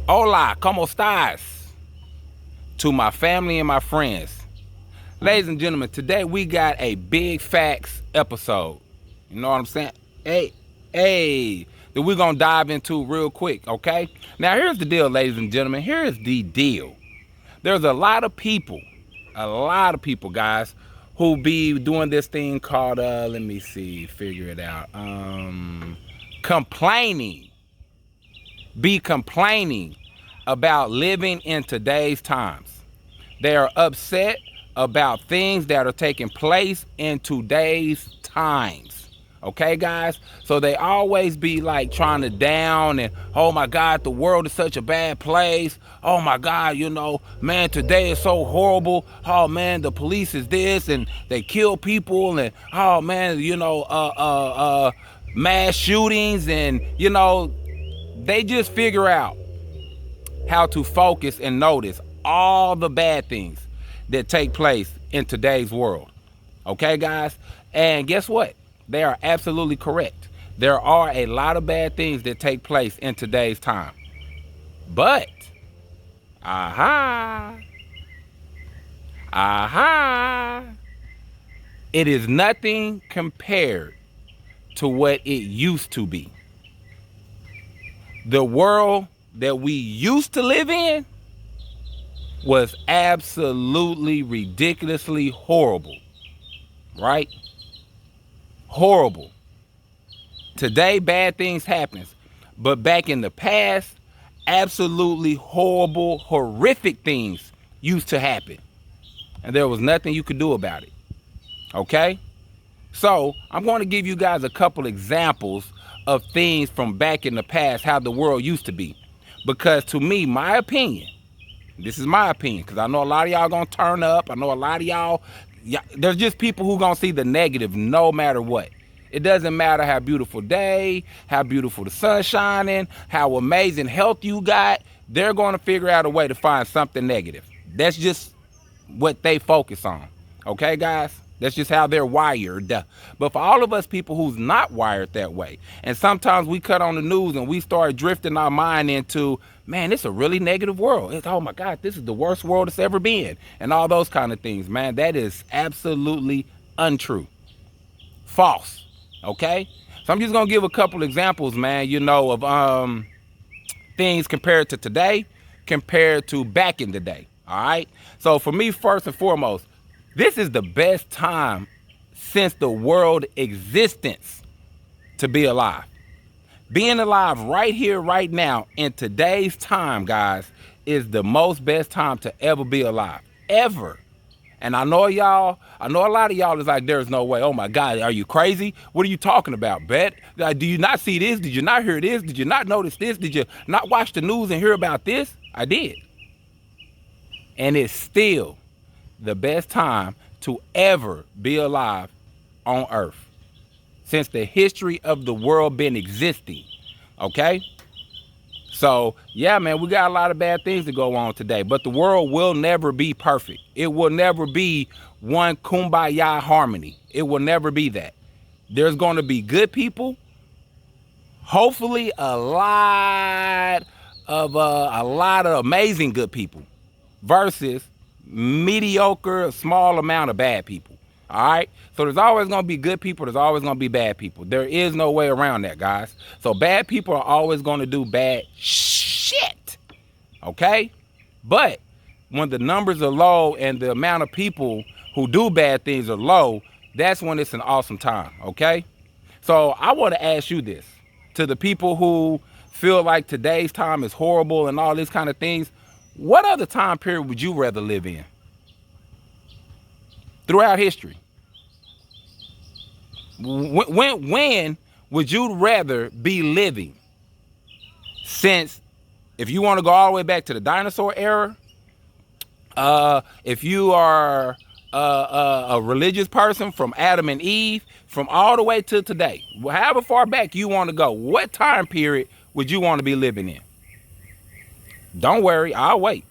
Hola, ¿cómo estás? To my family and my friends. Ladies and gentlemen, today we got a big facts episode. You know what I'm saying? Hey, that we're going to dive into real quick, okay? Now, here's the deal, ladies and gentlemen. Here's the deal. There's a lot of people, guys, who be doing this thing called, let me see, figure it out. Complaining. Be complaining about living in today's times. They are upset about things that are taking place in today's times. Okay, guys? So they always be like trying to down and, oh my God, the world is such a bad place. Oh my God, man, today is so horrible. Oh man, the police is this and they kill people and, oh man, mass shootings and, they just figure out how to focus and notice all the bad things that take place in today's world. Okay, guys? And guess what? They are absolutely correct. There are a lot of bad things that take place in today's time. But, aha, it is nothing compared to what it used to be. The world that we used to live in was absolutely ridiculously horrible, right? Horrible. Today, bad things happen, but back in the past, absolutely horrible, horrific things used to happen, and there was nothing you could do about it, okay? So, I'm going to give you guys a couple examples of things from back in the past, how the world used to be. Because to me, my opinion, this is my opinion, because I know a lot of y'all gonna turn up. I know a lot of y'all, there's just people who gonna see the negative no matter what. It doesn't matter how beautiful day, how beautiful the sun shining, how amazing health you got. They're gonna figure out a way to find something negative. That's just what they focus on. Okay, guys? That's just how they're wired. But for all of us people who's not wired that way, and sometimes we cut on the news and we start drifting our mind into, man, it's a really negative world. Oh my God, this is the worst world it's ever been. And all those kind of things, man, that is absolutely untrue. False. Okay? So I'm just going to give a couple examples, man, of things compared to today, compared to back in the day. All right? So for me, first and foremost, this is the best time since the world existence to be alive. Being alive right here, right now, in today's time, guys, is the most best time to ever be alive. Ever. And I know a lot of y'all is like, there's no way. Oh my God, are you crazy? What are you talking about, Bet? Do you not see this? Did you not hear this? Did you not notice this? Did you not watch the news and hear about this? I did. And it's still the best time to ever be alive on earth since the history of the world been existing. Okay? So, yeah, man, we got a lot of bad things to go on today, but the world will never be perfect. It will never be one kumbaya harmony. It will never be that. There's going to be good people, hopefully a lot of amazing good people versus mediocre, small amount of bad people. All right? So there's always going to be good people. There's always going to be bad people. There is no way around that, guys. So bad people are always going to do bad shit. Okay? But when the numbers are low and the amount of people who do bad things are low, that's when it's an awesome time. Okay? So I want to ask you this. To the people who feel like today's time is horrible and all these kind of things, what other time period would you rather live in? Throughout history. When would you rather be living? Since, if you want to go all the way back to the dinosaur era, if you are a religious person from Adam and Eve, from all the way to today, however far back you want to go, what time period would you want to be living in? Don't worry, I'll wait.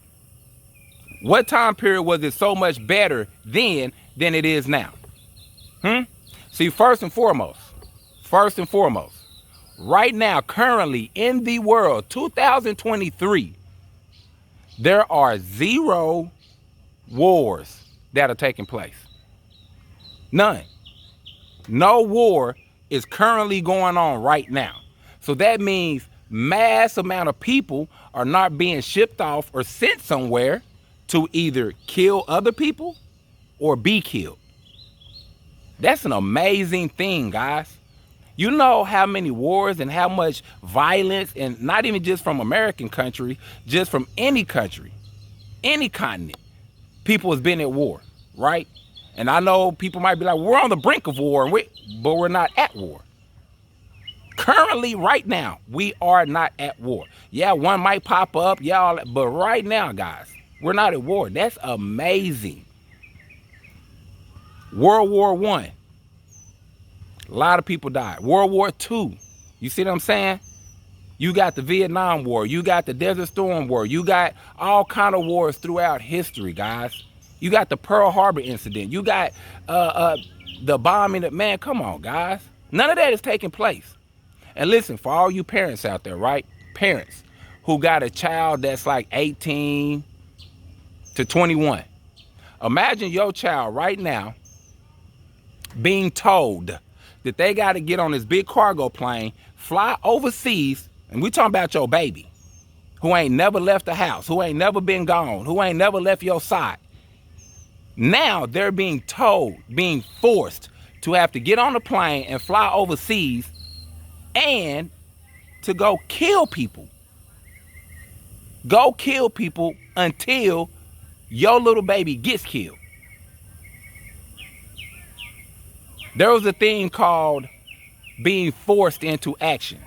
What time period was it so much better then than it is now? See, first and foremost, right now, currently in the world, 2023, There are 0 wars that are taking place. None. No war is currently going on right now. So that means mass amount of people are not being shipped off or sent somewhere to either kill other people or be killed. That's an amazing thing, guys. You know how many wars and how much violence, and not even just from American country, just from any country, any continent, people has been at war, right? And I know people might be like, we're on the brink of war, but we're not at war. Currently, right now, we are not at war. Yeah, one might pop up, y'all, but right now, guys, we're not at war. That's amazing. World War I, a lot of people died. World War II, you see what I'm saying? You got the Vietnam War, you got the Desert Storm War, you got all kind of wars throughout history, guys. You got the Pearl Harbor incident, you got the bombing. Man, come on, guys. None of that is taking place. And listen, for all you parents out there, right? Parents who got a child that's like 18 to 21. Imagine your child right now being told that they got to get on this big cargo plane, fly overseas, and we talking about your baby who ain't never left the house, who ain't never been gone, who ain't never left your side. Now they're being told, being forced to have to get on a plane and fly overseas and to go kill people. Go kill people until your little baby gets killed. There was a thing called being forced into action,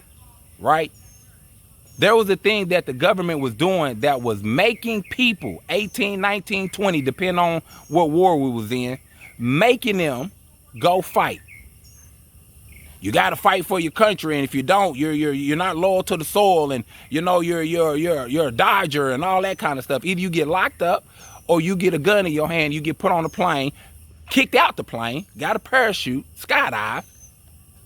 right? There was a thing that the government was doing that was making people, 18, 19, 20, depending on what war we was in, making them go fight. You got to fight for your country, and if you don't, you're not loyal to the soil, and you know you're a dodger and all that kind of stuff. Either you get locked up, or you get a gun in your hand, you get put on a plane, kicked out the plane, got a parachute, skydive,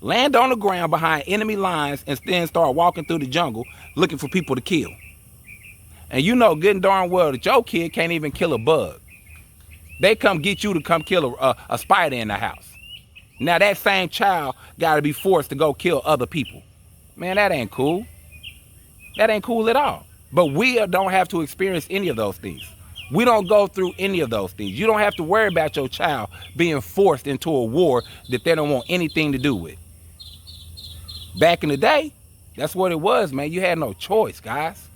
land on the ground behind enemy lines, and then start walking through the jungle looking for people to kill. And you know good and darn well that your kid can't even kill a bug. They come get you to come kill a spider in the house. Now that same child got to be forced to go kill other people. Man, that ain't cool. That ain't cool at all. But we don't have to experience any of those things. We don't go through any of those things. You don't have to worry about your child being forced into a war that they don't want anything to do with. Back in the day, that's what it was, man. You had no choice, guys.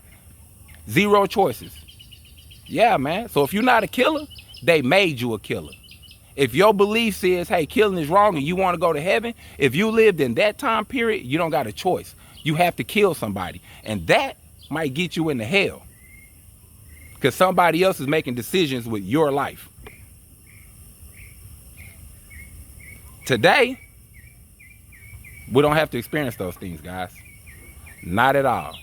0 choices. Yeah, man. So if you're not a killer, they made you a killer. If your belief says, hey, killing is wrong and you want to go to heaven, if you lived in that time period, you don't got a choice. You have to kill somebody. And that might get you into hell, because somebody else is making decisions with your life. Today, we don't have to experience those things, guys. Not at all.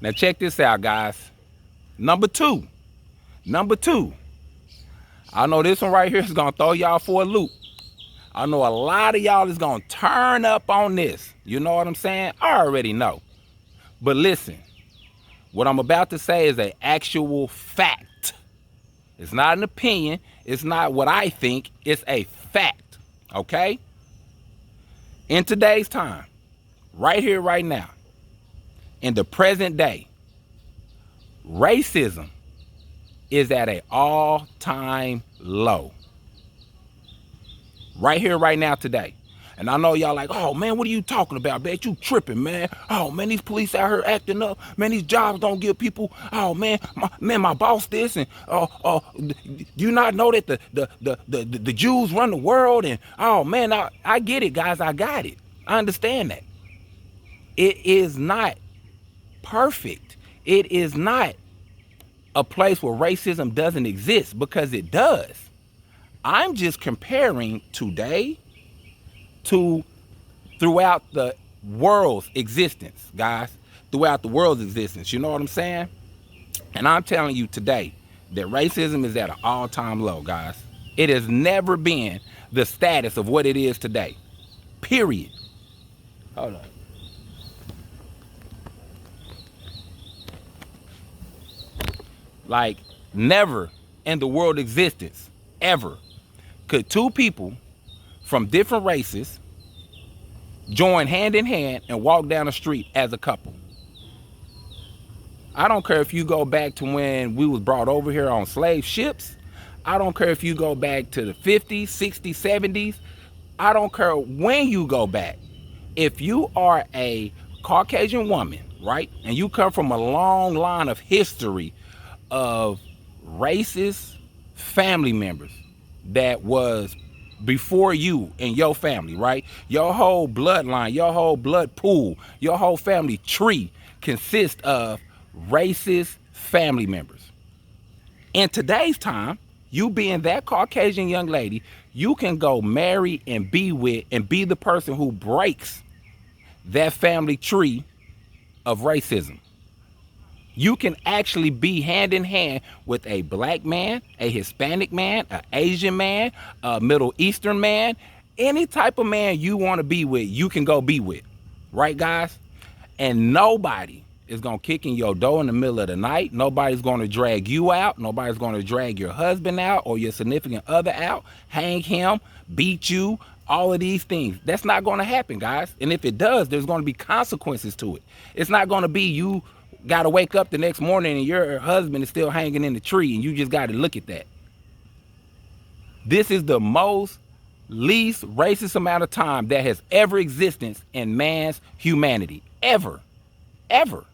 Now check this out, guys. Number two. I know this one right here is going to throw y'all for a loop. I know a lot of y'all is going to turn up on this. You know what I'm saying? I already know. But listen, what I'm about to say is an actual fact. It's not an opinion. It's not what I think. It's a fact. Okay? In today's time, right here, right now, in the present day, racism is at an all-time low. Right here, right now, today. And I know y'all like, oh man, what are you talking about, man? You tripping, man. Oh man, these police out here acting up. Man, these jobs don't give people. Oh man, my boss this, and do you not know that the Jews run the world? And oh man, I get it, guys. I got it. I understand that. It is not perfect. It is not a place where racism doesn't exist, because it does. I'm just comparing today to throughout the world's existence, guys. Throughout the world's existence, you know what I'm saying? And I'm telling you today that racism is at an all-time low, guys. It has never been the status of what it is today. Period. Hold on. Like, never in the world existence, ever, could two people from different races join hand in hand and walk down the street as a couple. I don't care if you go back to when we was brought over here on slave ships. I don't care if you go back to the 50s, 60s, 70s. I don't care when you go back. If you are a Caucasian woman, right, and you come from a long line of history of racist family members that was before you and your family, right? Your whole bloodline, your whole blood pool, your whole family tree consists of racist family members. In today's time, you being that Caucasian young lady, you can go marry and be with and be the person who breaks that family tree of racism. You can actually be hand in hand with a black man, a Hispanic man, an Asian man, a Middle Eastern man, any type of man you want to be with, you can go be with, right, guys? And nobody is going to kick in your door in the middle of the night. Nobody's going to drag you out. Nobody's going to drag your husband out or your significant other out, hang him, beat you, all of these things. That's not going to happen, guys. And if it does, there's going to be consequences to it. It's not going to be you got to wake up the next morning and your husband is still hanging in the tree and you just got to look at that. This is the most least racist amount of time that has ever existed in man's humanity. Ever. Ever.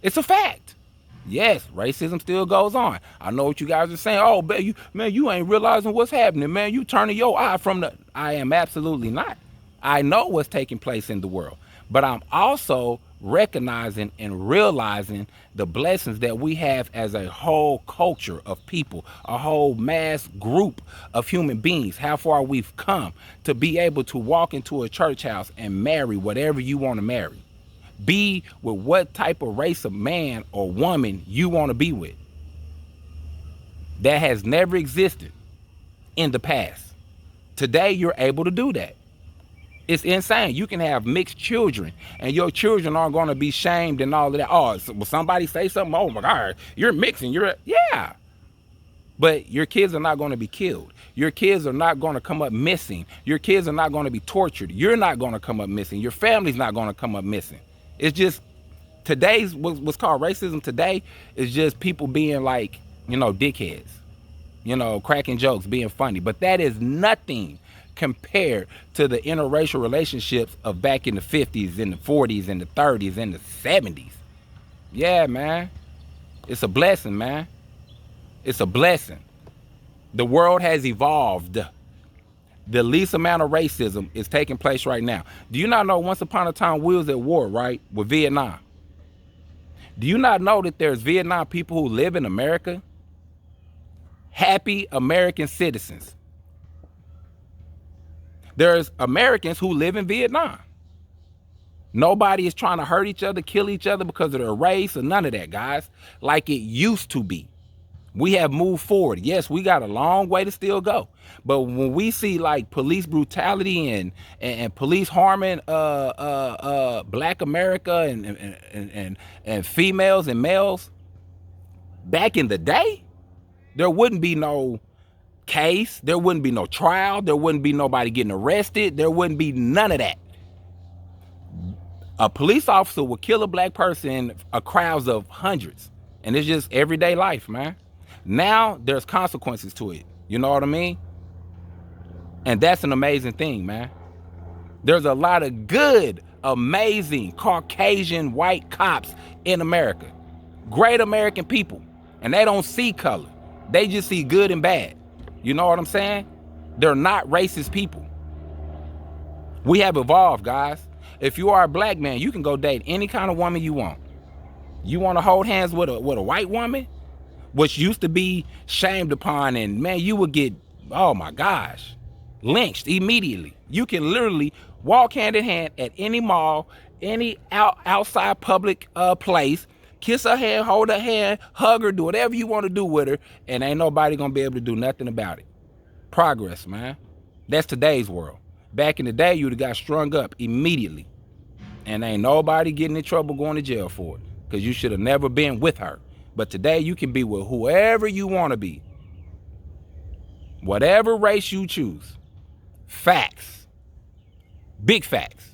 It's a fact. Yes, racism still goes on. I know what you guys are saying. Oh, man, you ain't realizing what's happening, man. You turning your eye from the... I am absolutely not. I know what's taking place in the world. But I'm also recognizing and realizing the blessings that we have as a whole culture of people, a whole mass group of human beings, how far we've come to be able to walk into a church house and marry whatever you want to marry. Be with what type of race of man or woman you want to be with. That has never existed in the past. Today, you're able to do that. It's insane. You can have mixed children and your children aren't going to be shamed and all of that. Oh, will somebody say something? Oh my God, you're mixing. Yeah. But your kids are not going to be killed. Your kids are not going to come up missing. Your kids are not going to be tortured. You're not going to come up missing. Your family's not going to come up missing. It's just today's what's called racism today is just people being like, dickheads, cracking jokes, being funny. But that is nothing compared to the interracial relationships of back in the 50s and the 40s and the 30s and the 70s. Yeah, man. It's a blessing, man. It's a blessing. The world has evolved. The least amount of racism is taking place right now. Do you not know once upon a time we was at war, right, with Vietnam? Do you not know that there's Vietnam people who live in America? Happy American citizens. There's Americans who live in Vietnam. Nobody is trying to hurt each other, kill each other because of their race or none of that, guys, like it used to be. We have moved forward. Yes, we got a long way to still go. But when we see like police brutality and police harming Black America and females and males, back in the day, there wouldn't be no case, there wouldn't be no trial, there wouldn't be nobody getting arrested, there wouldn't be none of that. A police officer would kill a black person in a crowds of hundreds, and it's just everyday life, man. Now there's consequences to it, you know what I mean? And that's an amazing thing, man. There's a lot of good, amazing Caucasian white cops in America, great American people, and they don't see color, they just see good and bad. You know what I'm saying? They're not racist people. We have evolved, guys. If you are a black man, you can go date any kind of woman you want. You want to hold hands with a white woman, which used to be shamed upon, and man, you would get, oh my gosh, lynched immediately. You can literally walk hand in hand at any mall, any outside public place, kiss her hand, hold her hand, hug her, do whatever you want to do with her, and ain't nobody gonna be able to do nothing about it. Progress, man. That's today's world. Back in the day, you'd have got strung up immediately, and ain't nobody getting in trouble going to jail for it, because you should have never been with her. But today you can be with whoever you want to be. Whatever race you choose. Facts. Big facts.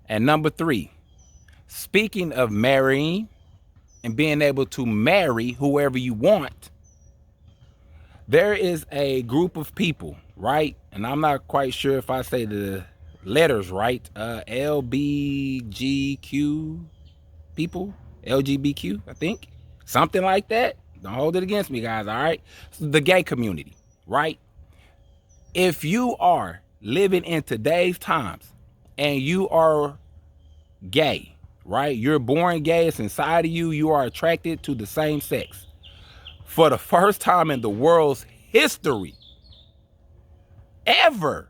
And number 3, speaking of marrying and being able to marry whoever you want, there is a group of people, right? And I'm not quite sure if I say the letters right. LBGQ people, LGBTQ, I think. Something like that. Don't hold it against me, guys, all right? So the gay community, right? If you are living in today's times and you are gay, right? You're born gay, it's inside of you, you are attracted to the same sex. For the first time in the world's history, ever,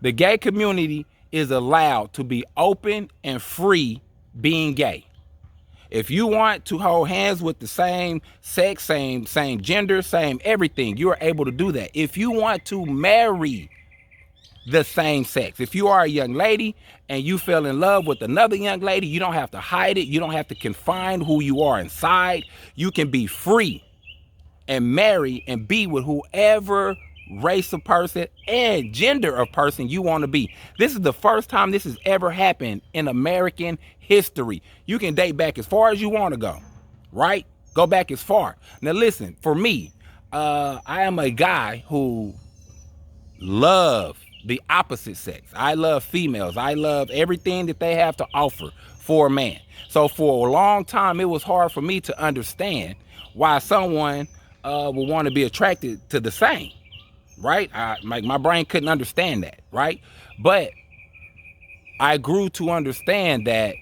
the gay community is allowed to be open and free being gay. If you want to hold hands with the same sex, same gender, same everything, you are able to do that. If you want to marry the same sex, if you are a young lady and you fell in love with another young lady, you don't have to hide it. You don't have to confine who you are inside. You can be free and marry and be with whoever race of person and gender of person you want to be. This is the first time this has ever happened in American history. You can date back as far as you want to go, right? Go back as far. Now listen, for me, I am a guy who love the opposite sex. I love females. I love everything that they have to offer for a man. So for a long time, it was hard for me to understand why someone would want to be attracted to the same, right? My brain couldn't understand that, right? But I grew to understand that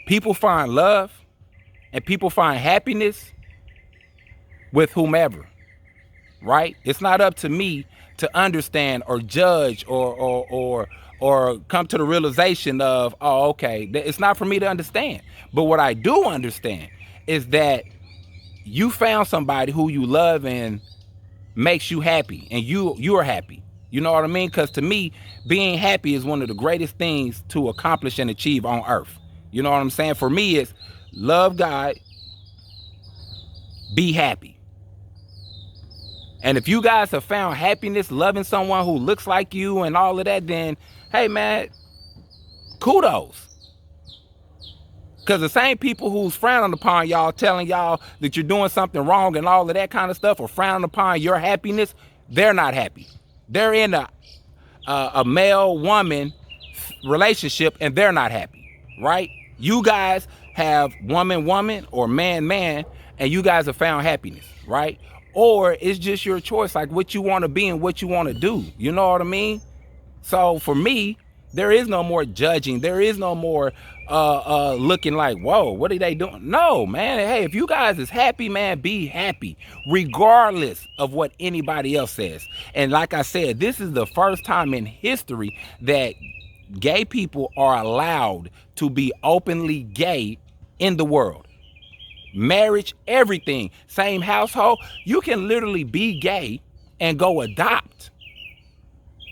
people find love and people find happiness with whomever, right? It's not up to me to understand or judge or come to the realization of, oh, okay, it's not for me to understand. But what I do understand is that you found somebody who you love and makes you happy, and you are happy. You know what I mean? Because to me, being happy is one of the greatest things to accomplish and achieve on earth. You know what I'm saying? For me, it's love God, be happy. And if you guys have found happiness loving someone who looks like you and all of that, then, hey, man, kudos. Because the same people who's frowning upon y'all, telling y'all that you're doing something wrong and all of that kind of stuff, or frowning upon your happiness, they're not happy. They're in a male-woman relationship and they're not happy, right? You guys have woman-woman or man-man, and you guys have found happiness, right? Or it's just your choice, like what you want to be and what you want to do. You know what I mean? So for me, there is no more judging. There is no more looking like, whoa, what are they doing? No, man. Hey, if you guys is happy, man, be happy, regardless of what anybody else says. And like I said, this is the first time in history that gay people are allowed to be openly gay in the world. Marriage, everything, same household. You can literally be gay and go adopt,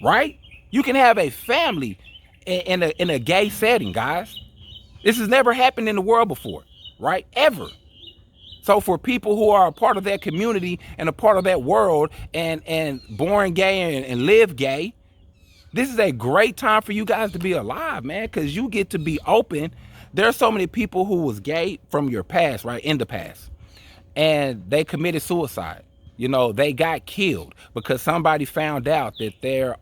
right? You can have a family in a gay setting, guys. This has never happened in the world before, right? Ever. So for people who are a part of that community and a part of that world and born gay and live gay, this is a great time for you guys to be alive, man, because you get to be open. There are so many people who was gay from your past, right, in the past, and they committed suicide. You know, they got killed because somebody found out that they're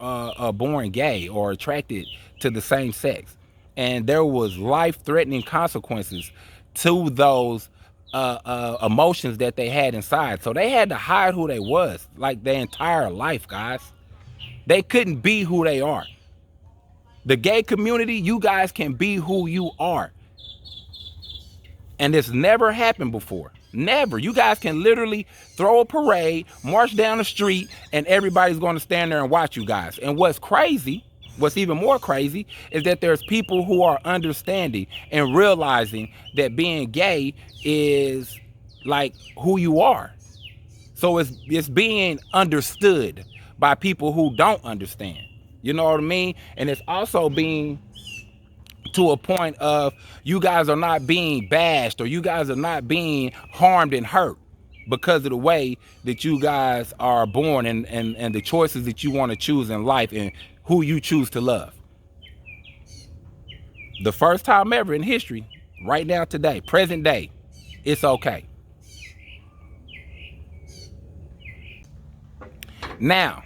born gay or attracted to the same sex. And there was life-threatening consequences to those emotions that they had inside. So they had to hide who they was, like their entire life, guys. They couldn't be who they are. The gay community, you guys can be who you are. And it's never happened before. Never. You guys can literally throw a parade, march down the street, and everybody's going to stand there and watch you guys. And what's crazy, what's even more crazy, is that there's people who are understanding and realizing that being gay is like who you are. So it's being understood by people who don't understand. You know what I mean? And it's also being to a point of you guys are not being bashed or you guys are not being harmed and hurt because of the way that you guys are born and the choices that you want to choose in life and who you choose to love. The first time ever in history, right now, today, present day, it's okay. Now,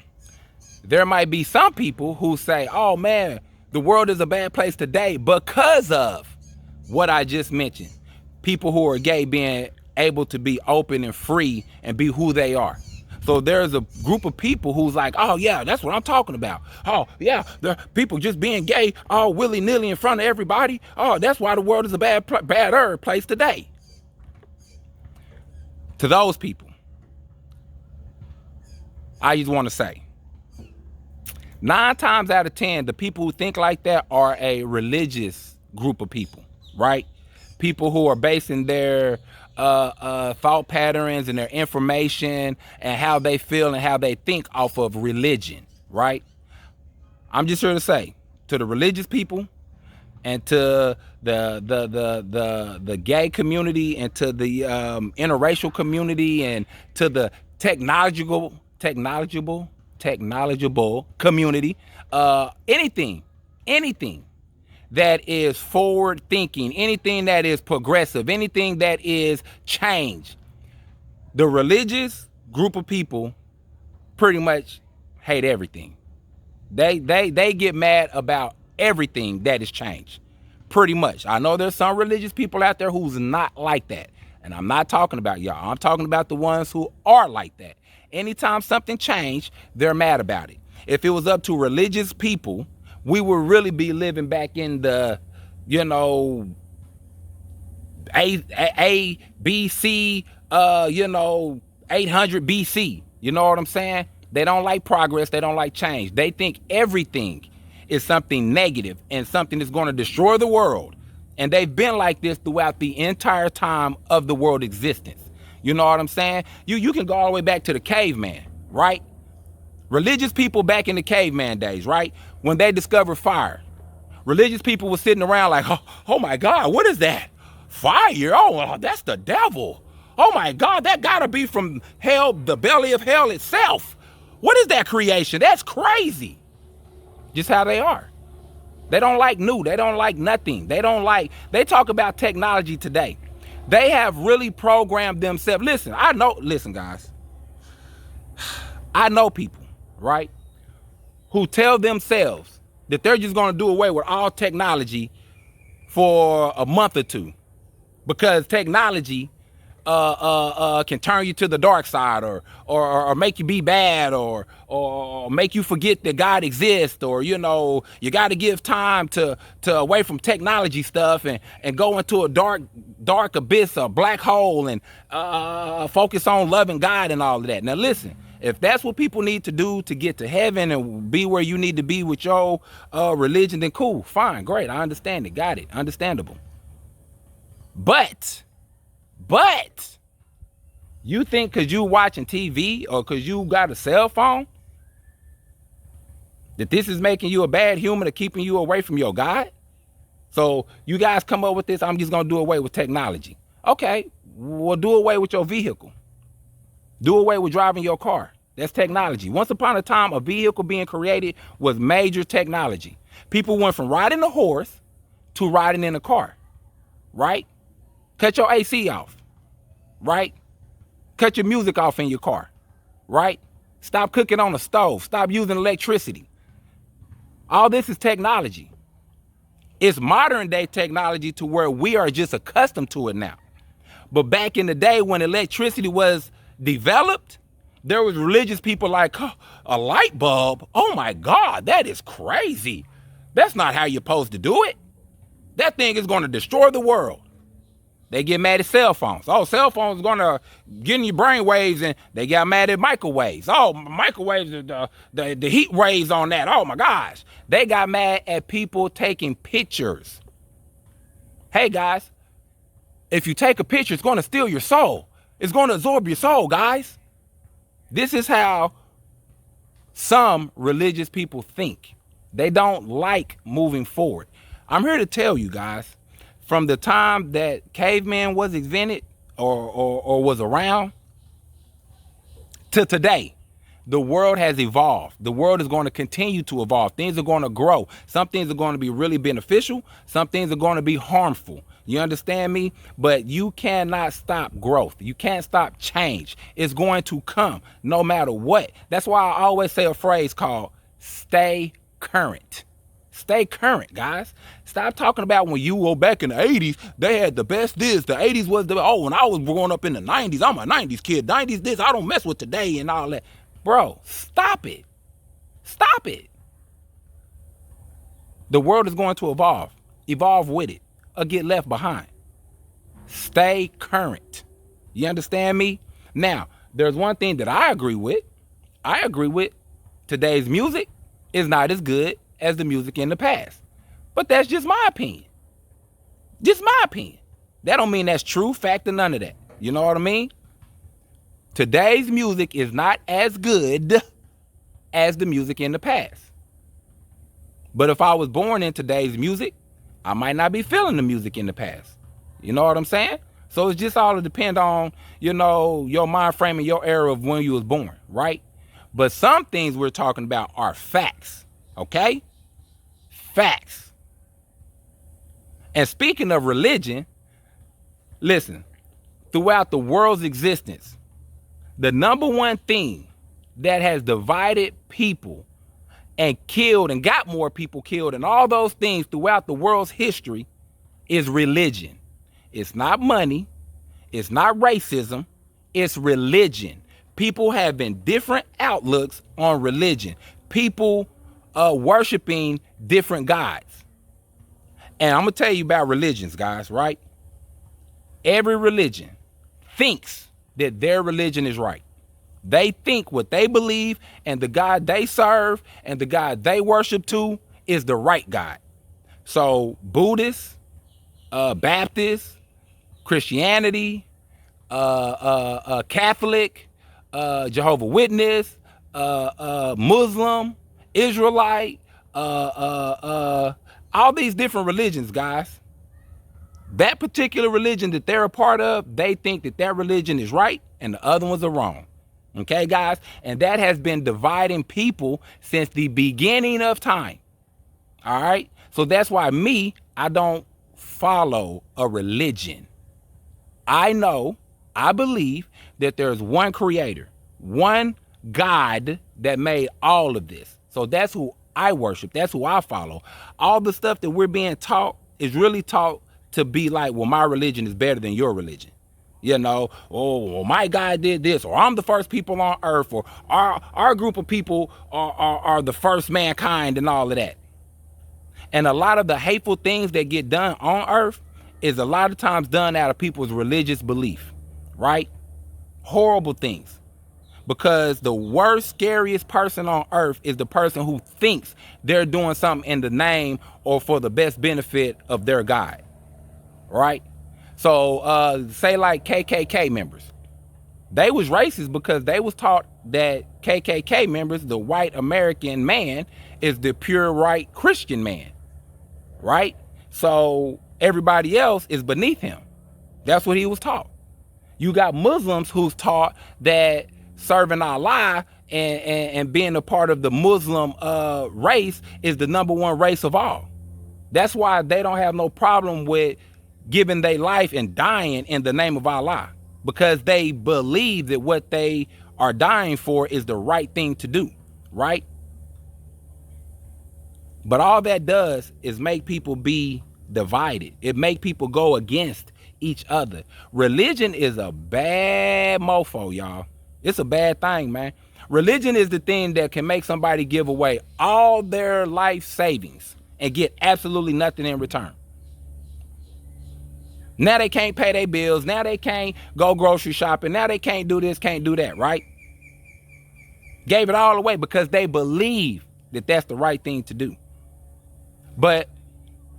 there might be some people who say, oh man, the world is a bad place today because of what I just mentioned. People who are gay being able to be open and free and be who they are. So there's a group of people who's like, oh yeah, that's what I'm talking about. Oh yeah, the people just being gay all willy-nilly in front of everybody. Oh, that's why the world is a badder place today. To those people, I just want to say, 9 times out of 10, the people who think like that are a religious group of people, right? People who are basing their thought patterns and their information and how they feel and how they think off of religion, right? I'm just here to say, to the religious people and to the gay community and to the interracial community and to the technological community, anything that is forward thinking, anything that is progressive, anything that is change. The religious group of people pretty much hate everything. They get mad about everything that is changed. Pretty much. I know there's some religious people out there who's not like that. And I'm not talking about y'all. I'm talking about the ones who are like that. Anytime something changed, they're mad about it. If it was up to religious people, we would really be living back in the, you know, A, B, C, 800 BC. You know what I'm saying? They don't like progress. They don't like change. They think everything is something negative and something that's going to destroy the world. And they've been like this throughout the entire time of the world existence. You know what I'm saying? You can go all the way back to the caveman, right? Religious people back in the caveman days, right? When they discovered fire, religious people were sitting around like, oh my God, what is that? Fire? Oh, that's the devil. Oh my God, that gotta be from hell, the belly of hell itself. What is that creation? That's crazy. Just how they are. They don't like new. They don't like nothing. They talk about technology today. They have really programmed themselves. Listen, guys. I know people, right, who tell themselves that they're just going to do away with all technology for a month or two because technology can turn you to the dark side or make you be bad or make you forget that God exists, or you got to give time to away from technology stuff and go into a dark abyss, a black hole, and focus on loving God and all of that. Now listen, if that's what people need to do to get to heaven and be where you need to be with your religion, then cool, fine, great, I understand it, got it, understandable. But you think because you watching TV or because you got a cell phone that this is making you a bad human or keeping you away from your God? So you guys come up with this, I'm just going to do away with technology. Okay, well, do away with your vehicle. Do away with driving your car. That's technology. Once upon a time, a vehicle being created was major technology. People went from riding a horse to riding in a car, right? Cut your AC off, right? Cut your music off in your car, right? Stop cooking on the stove. Stop using electricity. All this is technology. It's modern day technology to where we are just accustomed to it now. But back in the day when electricity was developed, there was religious people like, oh, a light bulb? Oh my God, that is crazy. That's not how you're supposed to do it. That thing is going to destroy the world. They get mad at cell phones. Oh, cell phones going to get in your brain waves, and they got mad at microwaves. Oh, microwaves, the heat rays on that. Oh my gosh. They got mad at people taking pictures. Hey guys, if you take a picture, it's going to steal your soul. It's going to absorb your soul, guys. This is how some religious people think. They don't like moving forward. I'm here to tell you guys, from the time that caveman was invented or was around to today, the world has evolved. The world is going to continue to evolve. Things are going to grow. Some things are going to be really beneficial. Some things are going to be harmful. You understand me? But you cannot stop growth. You can't stop change. It's going to come no matter what. That's why I always say a phrase called stay current. Stay current, guys. Stop talking about when you go back in the 80s, they had the best this. The 80s was the, oh, when I was growing up in the 90s, I'm a 90s kid. 90s this, I don't mess with today and all that. Bro, stop it. Stop it. The world is going to evolve. Evolve with it or get left behind. Stay current. You understand me? Now, there's one thing that I agree with. I agree with today's music is not as good as the music in the past. But that's just my opinion. Just my opinion. That don't mean that's true, fact, or none of that. You know what I mean? Today's music is not as good as the music in the past. But if I was born in today's music, I might not be feeling the music in the past. You know what I'm saying? So it's just all to depend on, you know, your mind frame and your era of when you was born, right? But some things we're talking about are facts, okay? Facts. And speaking of religion, listen, throughout the world's existence, the number one thing that has divided people and killed and got more people killed and all those things throughout the world's history is religion. It's not money. It's not racism. It's religion. People having different outlooks on religion. People worshiping different gods. And I'm going to tell you about religions, guys, right? Every religion thinks that their religion is right. They think what they believe and the God they serve and the God they worship to is the right God. So Buddhists, Baptists, Christianity, Catholic, Jehovah's Witness, Muslim, Israelite, all these different religions, guys. That particular religion that they're a part of, they think that that religion is right and the other ones are wrong. Okay, guys? And that has been dividing people since the beginning of time. All right? So that's why I don't follow a religion. I believe that there's one creator, one God that made all of this. So that's who I worship. That's who I follow. All the stuff that we're being taught is really taught to be like, well, my religion is better than your religion. You know, oh, well, my God did this, or I'm the first people on earth, or our group of people are the first mankind and all of that. And a lot of the hateful things that get done on earth is a lot of times done out of people's religious belief, right? Horrible things. Because the worst, scariest person on earth is the person who thinks they're doing something in the name or for the best benefit of their God, right? So say like KKK members. They was racist because they was taught that KKK members, the white American man, is the pure right Christian man, right? So everybody else is beneath him. That's what he was taught. You got Muslims who's taught that serving Allah and being a part of the Muslim race is the number one race of all. That's why they don't have no problem with giving their life and dying in the name of Allah, because they believe that what they are dying for is the right thing to do, right? But all that does is make people be divided. It make people go against each other. Religion is a bad mofo, y'all. It's a bad thing, man. Religion is the thing that can make somebody give away all their life savings and get absolutely nothing in return. Now they can't pay their bills. Now they can't go grocery shopping. Now they can't do this, can't do that, right? Gave it all away because they believe that that's the right thing to do. But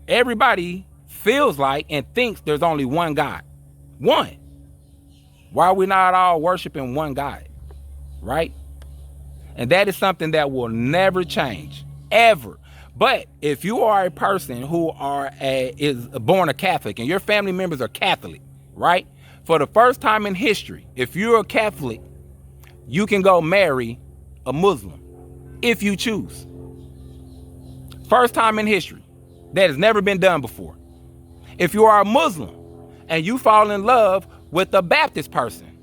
everybody feels like and thinks there's only one God. One. Why are we not all worshiping one God? Right? And that is something that will never change. Ever. But if you are a person who is born a Catholic and your family members are Catholic, right? For the first time in history, if you're a Catholic, you can go marry a Muslim if you choose. First time in history. That has never been done before. If you are a Muslim and you fall in love with a Baptist person,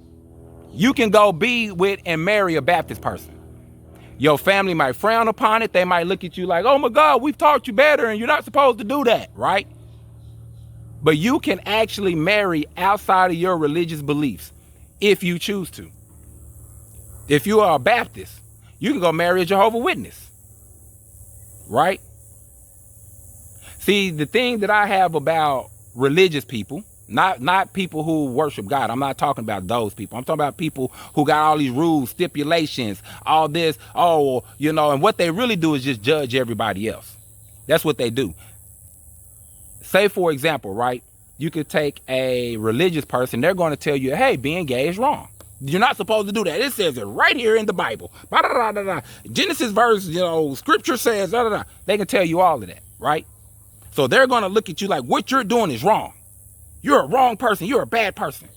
you can go be with and marry a Baptist person. Your family might frown upon it. They might look at you like, oh my God, we've taught you better and you're not supposed to do that, right? But you can actually marry outside of your religious beliefs if you choose to. If you are a Baptist, you can go marry a Jehovah's Witness, right? See, the thing that I have about religious people, not people who worship God. I'm not talking about those people. I'm talking about people who got all these rules, stipulations, all this, and what they really do is just judge everybody else. That's what they do. Say, for example, right? You could take a religious person. They're going to tell you, hey, being gay is wrong. You're not supposed to do that. It says it right here in the Bible. Genesis verse, scripture says, They can tell you all of that, right? So they're going to look at you like what you're doing is wrong. You're a wrong person. You're a bad person.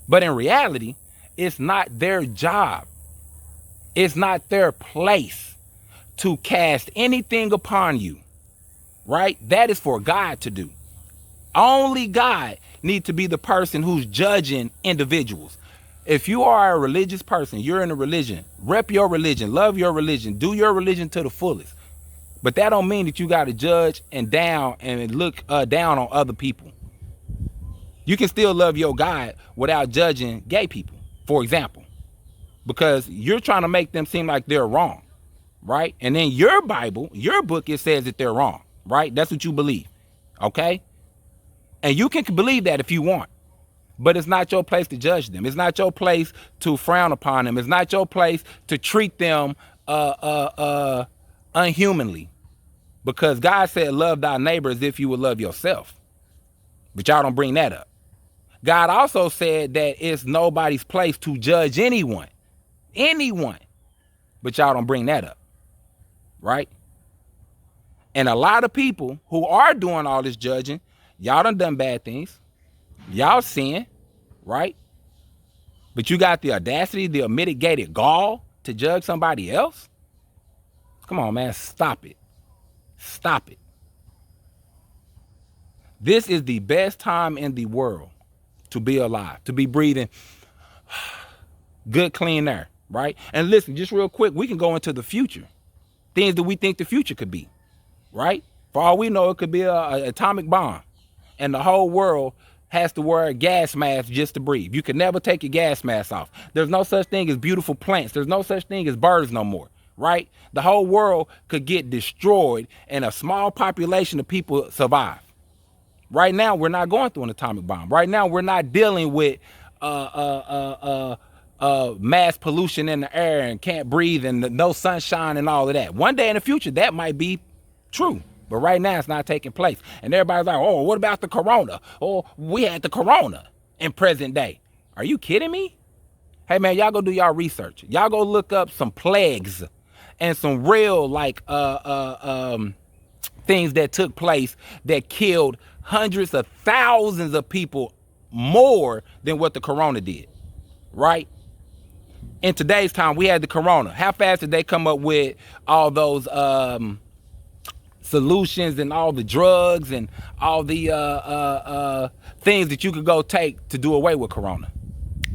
But in reality, it's not their job. It's not their place to cast anything upon you, right? That is for God to do. Only God needs to be the person who's judging individuals. If you are a religious person, you're in a religion, rep your religion, love your religion, do your religion to the fullest. But that don't mean that you got to judge and look down on other people. You can still love your God without judging gay people, for example, because you're trying to make them seem like they're wrong, right? And in your Bible, your book, it says that they're wrong, right? That's what you believe, okay? And you can believe that if you want, but it's not your place to judge them. It's not your place to frown upon them. It's not your place to treat them unhumanly. Because God said, love thy neighbor as if you would love yourself. But y'all don't bring that up. God also said that it's nobody's place to judge anyone. But y'all don't bring that up. Right? And a lot of people who are doing all this judging, y'all done bad things. Y'all sin, right? But you got the audacity, the unmitigated gall to judge somebody else? Come on, man, stop it. Stop it. This is the best time in the world to be alive, to be breathing good, clean air, right? And listen, just real quick, we can go into the future. Things that we think the future could be, right? For all we know, it could be an atomic bomb. And the whole world has to wear a gas mask just to breathe. You can never take your gas mask off. There's no such thing as beautiful plants. There's no such thing as birds no more. Right? The whole world could get destroyed and a small population of people survive. Right now, we're not going through an atomic bomb. Right now, we're not dealing with mass pollution in the air and can't breathe and no sunshine and all of that. One day in the future, that might be true. But right now, it's not taking place. And everybody's like, oh, what about the corona? Oh, we had the corona in present day. Are you kidding me? Hey, man, y'all go do y'all research. Y'all go look up some plagues and some real things that took place that killed hundreds of thousands of people more than what the corona did, right? In today's time, we had the corona. How fast did they come up with all those solutions and all the drugs and all the things that you could go take to do away with corona?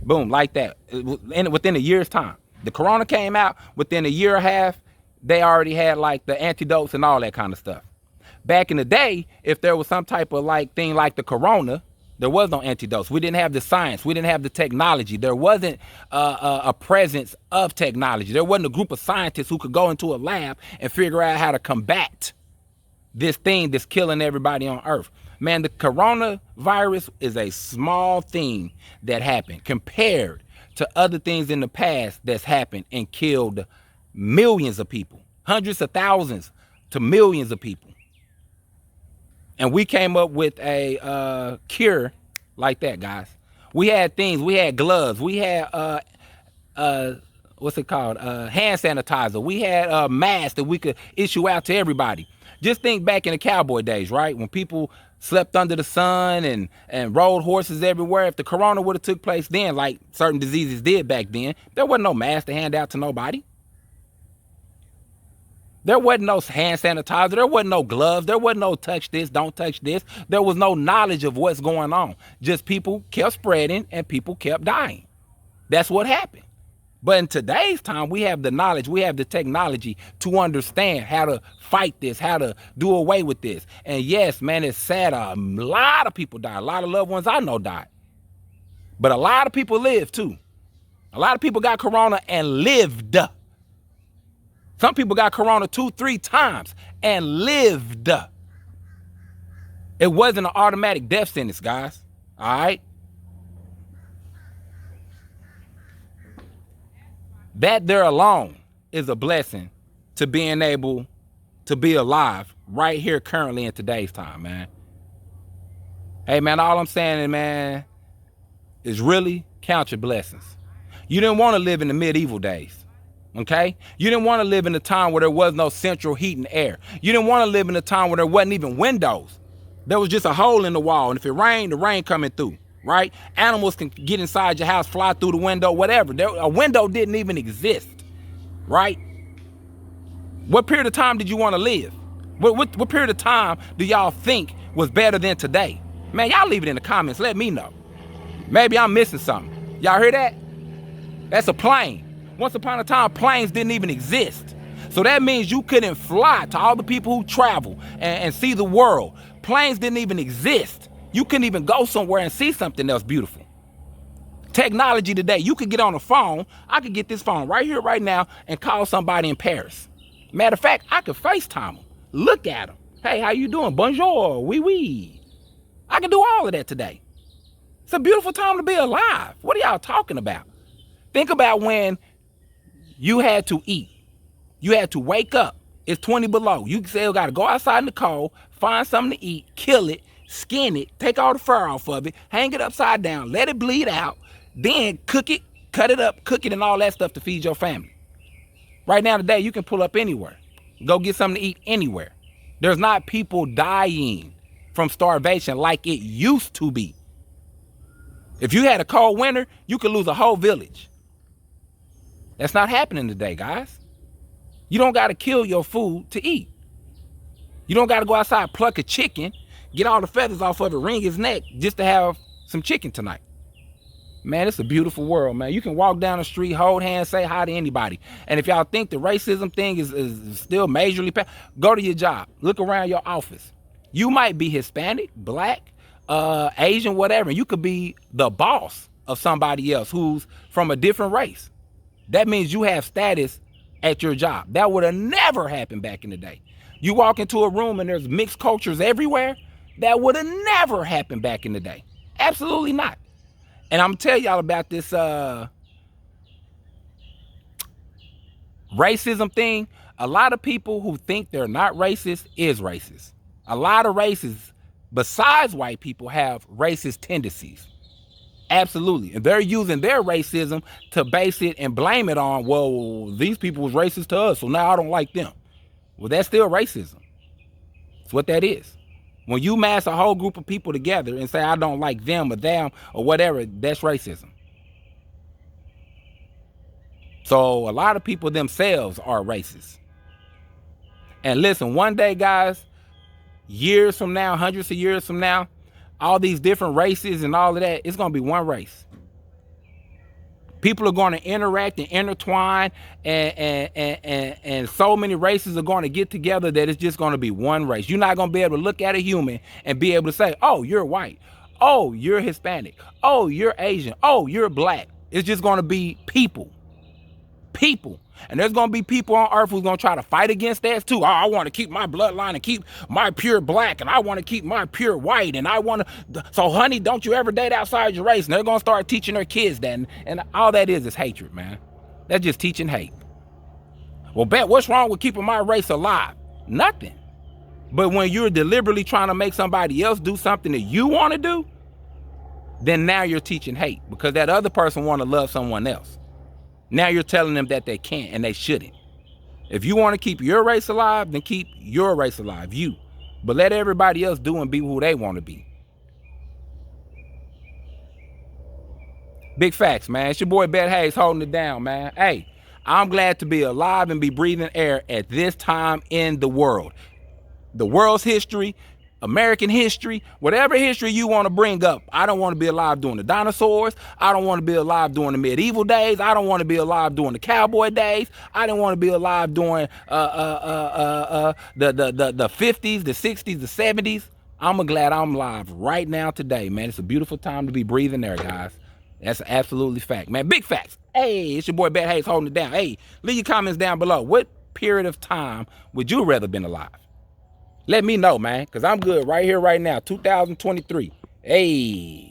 Boom, like that, within a year's time. The corona came out, within a year and a half, they already had like the antidotes and all that kind of stuff. Back in the day, if there was some type of thing like the corona, there was no antidotes. We didn't have the science. We didn't have the technology. There wasn't a presence of technology. There wasn't a group of scientists who could go into a lab and figure out how to combat this thing that's killing everybody on Earth. Man, the coronavirus is a small thing that happened compared to other things in the past that's happened and killed millions of people, hundreds of thousands to millions of people. And we came up with a cure like that, guys. We had things, we had gloves, we had what's it called? Hand sanitizer. We had masks that we could issue out to everybody. Just think back in the cowboy days, right? When people slept under the sun and rode horses everywhere. If the corona would have took place then, like certain diseases did back then, there wasn't no mask to hand out to nobody. There wasn't no hand sanitizer. There wasn't no gloves. There wasn't no touch this, don't touch this. There was no knowledge of what's going on. Just people kept spreading and people kept dying. That's what happened. But in today's time, we have the knowledge, we have the technology to understand how to fight this, how to do away with this. And yes, man, it's sad. A lot of people died. A lot of loved ones I know died. But a lot of people lived too. A lot of people got corona and lived. Some people got corona 2-3 times and lived. It wasn't an automatic death sentence, guys. All right? That there alone is a blessing to being able to be alive right here currently in today's time, man. Hey, man, all I'm saying, man, is really count your blessings. You didn't want to live in the medieval days. Okay? You didn't want to live in a time where there was no central heat and air. You didn't want to live in a time where there wasn't even windows. There was just a hole in the wall. And if it rained, the rain coming through, right? Animals can get inside your house, fly through the window, whatever. A window didn't even exist, right? What period of time did you want to live? What period of time do y'all think was better than today? Man, y'all leave it in the comments. Let me know. Maybe I'm missing something. Y'all hear that? That's a plane. Once upon a time, planes didn't even exist. So that means you couldn't fly. To all the people who travel and see the world, planes didn't even exist. You couldn't even go somewhere and see something else beautiful. Technology today, you could get on a phone. I could get this phone right here, right now, and call somebody in Paris. Matter of fact, I could FaceTime them, look at them. Hey, how you doing? Bonjour, oui, oui. I can do all of that today. It's a beautiful time to be alive. What are y'all talking about? Think about when you had to eat. You had to wake up. It's 20 below. You still got to go outside in the cold, find something to eat, kill it, skin it, take all the fur off of it, hang it upside down, let it bleed out, then cook it, cut it up, cook it, and all that stuff to feed your family. Right now today, you can pull up anywhere. Go get something to eat anywhere. There's not people dying from starvation like it used to be. If you had a cold winter, you could lose a whole village. That's not happening today, guys. You don't got to kill your food to eat. You don't got to go outside, pluck a chicken, get all the feathers off of it, wring his neck just to have some chicken tonight. Man, it's a beautiful world, man. You can walk down the street, hold hands, say hi to anybody. And if y'all think the racism thing is still majorly, go to your job. Look around your office. You might be Hispanic, black, Asian, whatever. You could be the boss of somebody else who's from a different race. That means you have status at your job. That would have never happened back in the day. You walk into a room and there's mixed cultures everywhere. That would have never happened back in the day. Absolutely not. And I'm gonna tell y'all about this racism thing. A lot of people who think they're not racist is racist. A lot of races, besides white people, have racist tendencies. Absolutely. And they're using their racism to base it and blame it on, well, these people was racist to us, so now I don't like them. Well, that's still racism. That's what that is. When you mass a whole group of people together and say, I don't like them or whatever, that's racism. So a lot of people themselves are racist. And listen, one day, guys, years from now, hundreds of years from now, all these different races and all of that, it's going to be one race. People are going to interact and intertwine, and so many races are going to get together that it's just going to be one race. You're not going to be able to look at a human and be able to say, oh, you're white. Oh, you're Hispanic. Oh, you're Asian. Oh, you're black. It's just going to be people. People. And there's going to be people on earth who's going to try to fight against that too. Oh, I want to keep my bloodline and keep my pure black, and I want to keep my pure white, and I want to. So, honey, don't you ever date outside your race. And they're going to start teaching their kids that. And all that is hatred, man. That's just teaching hate. Well, Bet, what's wrong with keeping my race alive? Nothing. But when you're deliberately trying to make somebody else do something that you want to do, then now you're teaching hate, because that other person want to love someone else. Now you're telling them that they can't and they shouldn't. If you want to keep your race alive, then keep your race alive, you. But let everybody else do and be who they want to be. Big facts, man. It's your boy Bet Hayes holding it down, man. Hey, I'm glad to be alive and be breathing air at this time in the world. The world's history, American history, whatever history you want to bring up. I don't want to be alive during the dinosaurs. I don't want to be alive during the medieval days. I don't want to be alive during the cowboy days. I don't want to be alive during the 50s, the 60s, the 70s. I'm glad I'm alive right now today, man. It's a beautiful time to be breathing there, guys. That's absolutely fact, man. Big facts. Hey, it's your boy Bet Hayes holding it down. Hey, leave your comments down below. What period of time would you rather been alive? Let me know, man, because I'm good right here, right now, 2023. Hey.